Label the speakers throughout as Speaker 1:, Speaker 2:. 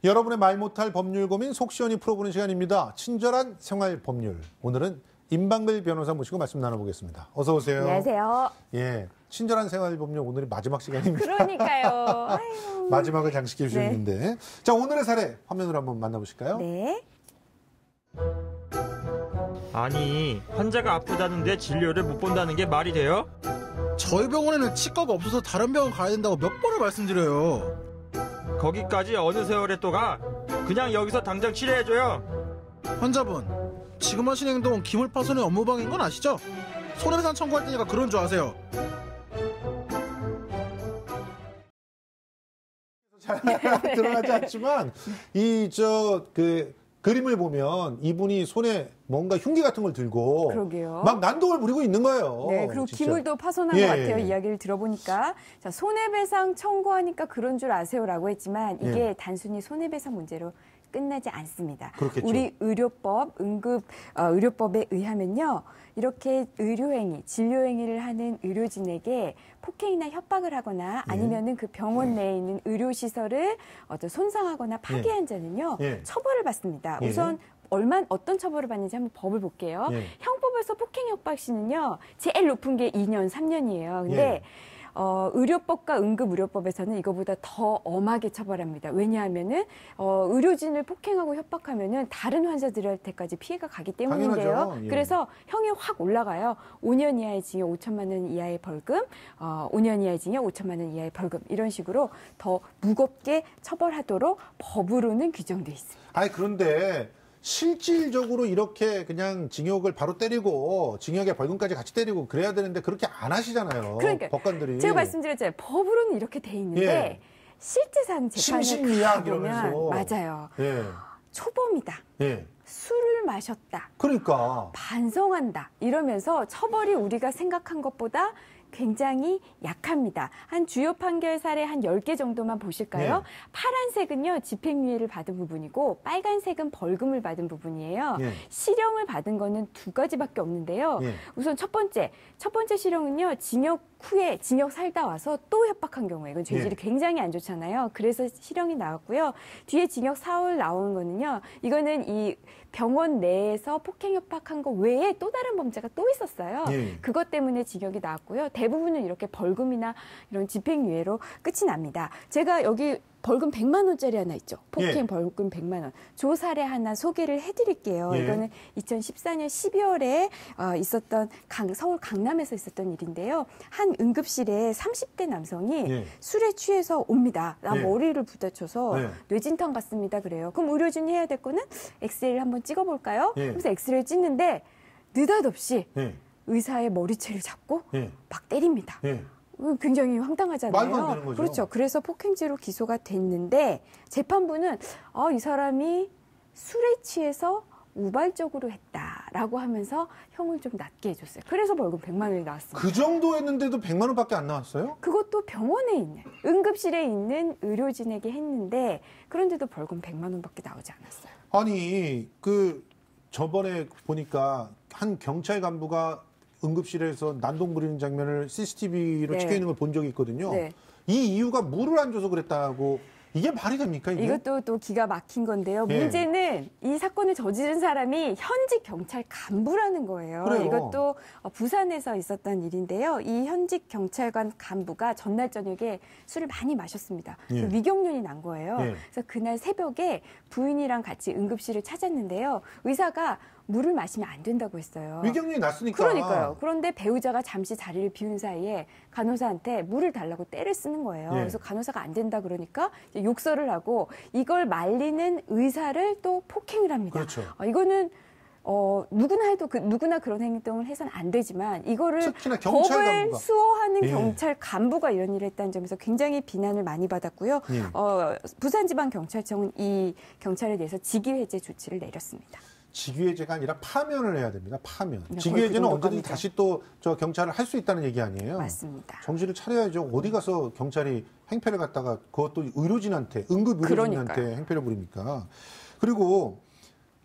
Speaker 1: 여러분의 말 못할 법률 고민 속 시원히 풀어보는 시간입니다. 친절한 생활 법률. 오늘은 임방글 변호사 모시고 말씀 나눠보겠습니다. 어서 오세요.
Speaker 2: 안녕하세요.
Speaker 1: 예, 친절한 생활 법률 오늘이 마지막 시간입니다.
Speaker 2: 그러니까요. 아유.
Speaker 1: 마지막을 장식해 주셨는데. 네. 자, 오늘의 사례 화면으로 한번 만나보실까요?
Speaker 2: 네.
Speaker 3: 아니, 환자가 아프다는데 진료를 못 본다는 게 말이 돼요?
Speaker 4: 저희 병원에는 치과가 없어서 다른 병원 가야 된다고 몇 번을 말씀드려요.
Speaker 3: 거기까지 어느 세월에 또 가? 그냥 여기서 당장 치료해줘요.
Speaker 4: 환자분, 지금 하신 행동은 기물파손의 업무방해인 건 아시죠? 손해배상 청구할 테니까 그런 줄 아세요.
Speaker 1: 잘 드러나지 않지만 그림을 보면 이분이 손에 뭔가 흉기 같은 걸 들고
Speaker 2: 그러게요.
Speaker 1: 막 난동을 부리고 있는 거예요.
Speaker 2: 네, 그리고
Speaker 1: 진짜.
Speaker 2: 기물도 파손한 것 같아요. 이야기를 들어보니까. 자, 손해배상 청구하니까 그런 줄 아세요라고 했지만 이게 단순히 손해배상 문제로 끝나지 않습니다.
Speaker 1: 그렇겠죠.
Speaker 2: 우리 의료법, 의료법에 의하면요. 이렇게 의료행위, 진료행위를 하는 의료진에게 폭행이나 협박을 하거나 아니면은 그 병원 내에 있는 의료시설을 손상하거나 파괴한 자는요. 처벌을 받습니다. 우선 어떤 처벌을 받는지 한번 법을 볼게요. 형법에서 폭행 협박 시는요. 제일 높은 게 2년, 3년이에요. 근데 의료법과 응급의료법에서는 이거보다 더 엄하게 처벌합니다. 왜냐하면은 의료진을 폭행하고 협박하면은 다른 환자들한테까지 피해가 가기 때문인데요. 그래서 형이 확 올라가요. 5년 이하의 징역 5천만 원 이하의 벌금, 5년 이하의 징역 5천만 원 이하의 벌금 이런 식으로 더 무겁게 처벌하도록 법으로는 규정돼 있습니다.
Speaker 1: 아니 그런데 실질적으로 이렇게 그냥 징역을 바로 때리고 징역에 벌금까지 같이 때리고 그래야 되는데 그렇게 안 하시잖아요.
Speaker 2: 그러니까
Speaker 1: 법관들이.
Speaker 2: 제가 말씀드렸잖아요. 법으로는 이렇게 돼 있는데 실제상 재판을 가보면 맞아요. 초범이다. 술을 마셨다.
Speaker 1: 그러니까.
Speaker 2: 반성한다. 이러면서 처벌이 우리가 생각한 것보다 굉장히 약합니다. 한 주요 판결 사례 한 10개 정도만 보실까요? 파란색은요, 집행유예를 받은 부분이고 빨간색은 벌금을 받은 부분이에요. 실형을 받은 거는 2가지밖에 없는데요. 우선 첫 번째 실형은요, 징역 후에 징역 살다 와서 또 협박한 경우에 이건 죄질이 굉장히 안 좋잖아요. 그래서 실형이 나왔고요. 뒤에 징역 4월 나오는 거는요. 이거는 이 병원 내에서 폭행 협박한 거 외에 또 다른 범죄가 또 있었어요. 그것 때문에 징역이 나왔고요. 대부분은 이렇게 벌금이나 이런 집행유예로 끝이 납니다. 제가 여기 벌금 100만 원짜리 하나 있죠. 폭행 벌금 100만 원. 조 사례 하나 소개를 해드릴게요. 이거는 2014년 12월에 있었던 서울 강남에서 있었던 일인데요. 한 응급실에 30대 남성이 술에 취해서 옵니다. 나 머리를 부딪혀서 뇌진탕 같습니다. 그래요. 그럼 의료진이 해야 될 거는 엑스레이를 한번 찍어볼까요? 그래서 엑스레이를 찍는데 느닷없이 의사의 머리채를 잡고 막 때립니다. 굉장히 황당하잖아요.
Speaker 1: 말도 안 되는 거죠.
Speaker 2: 그렇죠. 그래서 폭행죄로 기소가 됐는데 재판부는 이 사람이 술에 취해서 우발적으로 했다라고 하면서 형을 좀 낮게 해줬어요. 그래서 벌금 100만 원이 나왔습니다.
Speaker 1: 그 정도 했는데도 100만 원밖에 안 나왔어요?
Speaker 2: 그것도 병원에 있는, 응급실에 있는 의료진에게 했는데 그런데도 벌금 100만 원밖에 나오지 않았어요. 아니,
Speaker 1: 저번에 보니까 한 경찰 간부가 응급실에서 난동 부리는 장면을 CCTV로 찍혀 있는 걸 본 적이 있거든요. 이 이유가 물을 안 줘서 그랬다고. 이게 말이 됩니까, 이게?
Speaker 2: 이것도 또 기가 막힌 건데요. 문제는 이 사건을 저지른 사람이 현직 경찰 간부라는 거예요.
Speaker 1: 그래요.
Speaker 2: 이것도 부산에서 있었던 일인데요. 이 현직 경찰관 간부가 전날 저녁에 술을 많이 마셨습니다. 위경련이 난 거예요. 그래서 그날 새벽에 부인이랑 같이 응급실을 찾았는데요. 의사가 물을 마시면 안 된다고 했어요.
Speaker 1: 위경련이 났으니까.
Speaker 2: 그러니까요. 그런데 배우자가 잠시 자리를 비운 사이에 간호사한테 물을 달라고 떼를 쓰는 거예요. 그래서 간호사가 안 된다 그러니까 이제 욕설을 하고 이걸 말리는 의사를 또 폭행을 합니다.
Speaker 1: 그렇죠.
Speaker 2: 이거는 누구나 해도 누구나 그런 행동을 해서는 안 되지만 이거를
Speaker 1: 특히나 경찰
Speaker 2: 법을
Speaker 1: 간부가.
Speaker 2: 수호하는 경찰 간부가 이런 일을 했다는 점에서 굉장히 비난을 많이 받았고요. 부산지방경찰청은 이 경찰에 대해서 직위해제 조치를 내렸습니다.
Speaker 1: 직위해제가 아니라 파면을 해야 됩니다. 파면. 직위해제는 언제든지 다시 또 경찰을 할 수 있다는 얘기 아니에요?
Speaker 2: 맞습니다.
Speaker 1: 정신을 차려야죠. 어디 가서 경찰이 행패를 갖다가 그것도 의료진한테, 응급의료진한테 행패를 부립니까? 그리고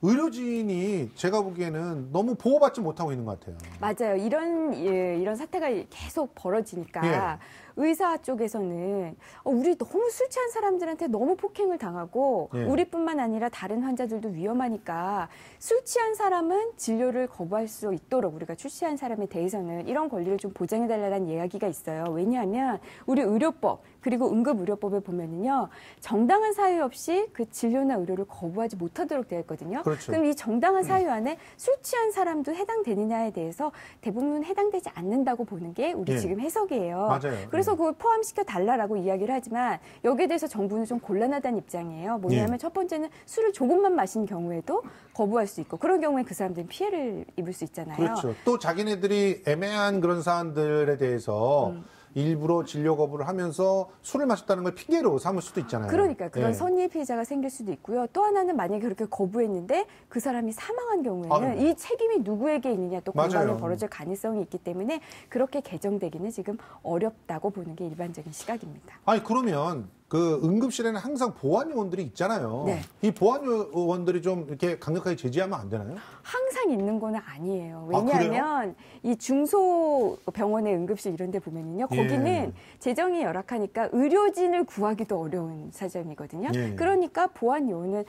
Speaker 1: 의료진이 제가 보기에는 너무 보호받지 못하고 있는 것 같아요.
Speaker 2: 맞아요. 이런 사태가 계속 벌어지니까 의사 쪽에서는 우리 너무 술 취한 사람들한테 너무 폭행을 당하고 우리뿐만 아니라 다른 환자들도 위험하니까 술 취한 사람은 진료를 거부할 수 있도록 우리가 출시한 사람에 대해서는 이런 권리를 좀 보장해달라는 이야기가 있어요. 왜냐하면 우리 의료법 그리고 응급의료법에 보면은요 정당한 사유 없이 그 진료나 의료를 거부하지 못하도록 되어 있거든요.
Speaker 1: 그렇죠.
Speaker 2: 그럼 이 정당한 사유 안에 술 취한 사람도 해당되느냐에 대해서 대부분 해당되지 않는다고 보는 게 우리 지금 해석이에요.
Speaker 1: 맞아요.
Speaker 2: 그래서 그걸 포함시켜 달라라고 이야기를 하지만 여기에 대해서 정부는 좀 곤란하다는 입장이에요. 뭐냐면 첫 번째는 술을 조금만 마신 경우에도 거부할 수 있고 그런 경우에 그 사람들은 피해를 입을 수 있잖아요.
Speaker 1: 그렇죠. 또 자기네들이 애매한 그런 사안들에 대해서 일부러 진료 거부를 하면서 술을 마셨다는 걸 핑계로 삼을 수도 있잖아요.
Speaker 2: 그러니까 그런 선의의 피해자가 생길 수도 있고요. 또 하나는 만약에 그렇게 거부했는데 그 사람이 사망한 경우에는 이 책임이 누구에게 있느냐 또 공방이 벌어질 가능성이 있기 때문에 그렇게 개정되기는 지금 어렵다고 보는 게 일반적인 시각입니다.
Speaker 1: 아니 그러면 그 응급실에는 항상 보안 요원들이 있잖아요.
Speaker 2: 네.
Speaker 1: 이 보안 요원들이 좀 이렇게 강력하게 제지하면 안 되나요?
Speaker 2: 항상 있는 거는 아니에요. 왜냐하면 이 중소병원의 응급실 이런 데 보면은요. 거기는 재정이 열악하니까 의료진을 구하기도 어려운 사정이거든요. 그러니까 보안 요원은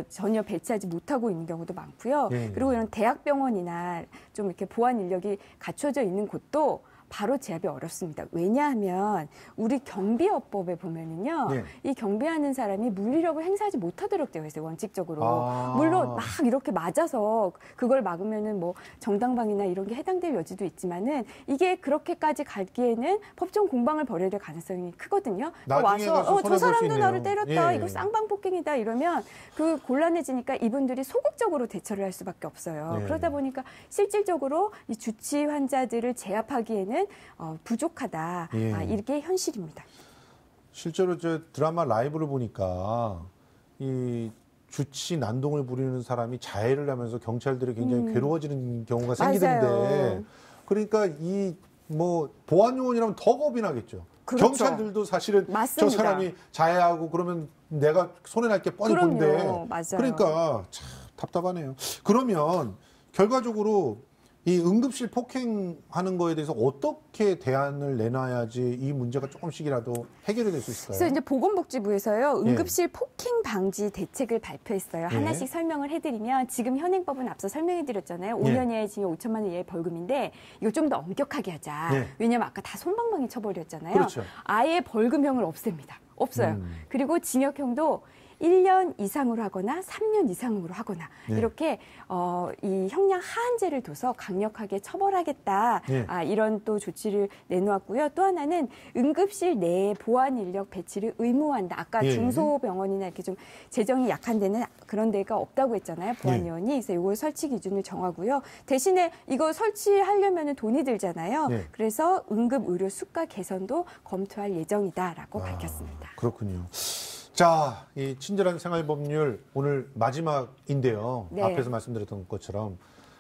Speaker 2: 전혀 배치하지 못하고 있는 경우도 많고요. 그리고 이런 대학병원이나 좀 이렇게 보안 인력이 갖춰져 있는 곳도 바로 제압이 어렵습니다. 왜냐하면 우리 경비업법에 보면은요, 이 경비하는 사람이 물리력을 행사하지 못하도록 되어 있어요. 원칙적으로. 물론 막 이렇게 맞아서 그걸 막으면은 뭐 정당방위나 이런 게 해당될 여지도 있지만은 이게 그렇게까지 가기에는 법정 공방을 벌여야 될 가능성이 크거든요. 와서 저 사람도 나를 때렸다, 이거 쌍방폭행이다 이러면 그 곤란해지니까 이분들이 소극적으로 대처를 할 수밖에 없어요. 그러다 보니까 실질적으로 이 주치 환자들을 제압하기에는 부족하다. 이게 현실입니다.
Speaker 1: 실제로 저 드라마 라이브를 보니까 이 주치 난동을 부리는 사람이 자해를 하면서 경찰들이 굉장히 괴로워지는 경우가 생기던데
Speaker 2: 맞아요.
Speaker 1: 그러니까 이 뭐 보안 요원이라면 더 겁이 나겠죠.
Speaker 2: 그렇죠.
Speaker 1: 경찰들도 사실은
Speaker 2: 맞습니다.
Speaker 1: 저 사람이 자해하고 그러면 내가 손해날 게 뻔히 본데 그러니까 참 답답하네요. 그러면 결과적으로 이 응급실 폭행하는 거에 대해서 어떻게 대안을 내놔야지 이 문제가 조금씩이라도 해결이 될 수 있을까요?
Speaker 2: 그래서 이제 보건복지부에서요 응급실 폭행 방지 대책을 발표했어요. 하나씩 설명을 해드리면 지금 현행법은 앞서 설명해드렸잖아요. 5년 이하의 징역 5천만 원 이하의 벌금인데 이거 좀 더 엄격하게 하자. 왜냐하면 아까 다 솜방망이 처벌이었잖아요.
Speaker 1: 그렇죠. 아예
Speaker 2: 벌금형을 없앱니다. 없어요. 그리고 징역형도 1년 이상으로 하거나 3년 이상으로 하거나 이렇게 이 형량 하한제를 둬서 강력하게 처벌하겠다. 이런 또 조치를 내놓았고요. 또 하나는 응급실 내에 보안 인력 배치를 의무화한다. 아까 중소병원이나 이렇게 좀 재정이 약한 데는 그런 데가 없다고 했잖아요. 보안요원이. 그래서 이걸 설치 기준을 정하고요. 대신에 이거 설치하려면 돈이 들잖아요. 그래서 응급 의료 수가 개선도 검토할 예정이다라고 밝혔습니다.
Speaker 1: 그렇군요. 자, 이 친절한 생활법률 오늘 마지막인데요. 앞에서 말씀드렸던 것처럼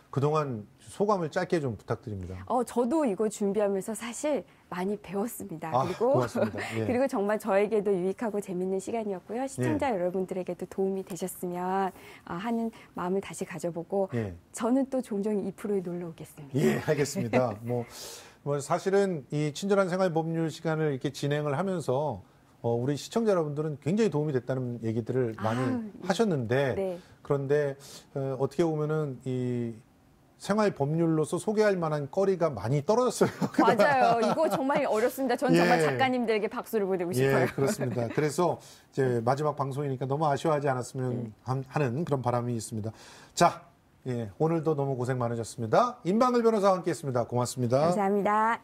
Speaker 1: 그동안 소감을 짧게 좀 부탁드립니다.
Speaker 2: 저도 이거 준비하면서 사실 많이 배웠습니다. 그리고
Speaker 1: 고맙습니다.
Speaker 2: 그리고 정말 저에게도 유익하고 재밌는 시간이었고요. 시청자 여러분들에게도 도움이 되셨으면 하는 마음을 다시 가져보고 저는 또 종종 이 프로에 놀러 오겠습니다.
Speaker 1: 예, 알겠습니다. 뭐 사실은 이 친절한 생활법률 시간을 이렇게 진행을 하면서 우리 시청자 여러분들은 굉장히 도움이 됐다는 얘기들을 많이 하셨는데 그런데 어떻게 보면은 이 생활 법률로서 소개할 만한 거리가 많이 떨어졌어요.
Speaker 2: 맞아요. 이거 정말 어렵습니다. 전 정말 작가님들에게 박수를 보내고 싶어요.
Speaker 1: 그렇습니다. 그래서 이제 마지막 방송이니까 너무 아쉬워하지 않았으면 하는 그런 바람이 있습니다. 자, 오늘도 너무 고생 많으셨습니다. 임방글 변호사와 함께했습니다. 고맙습니다.
Speaker 2: 감사합니다.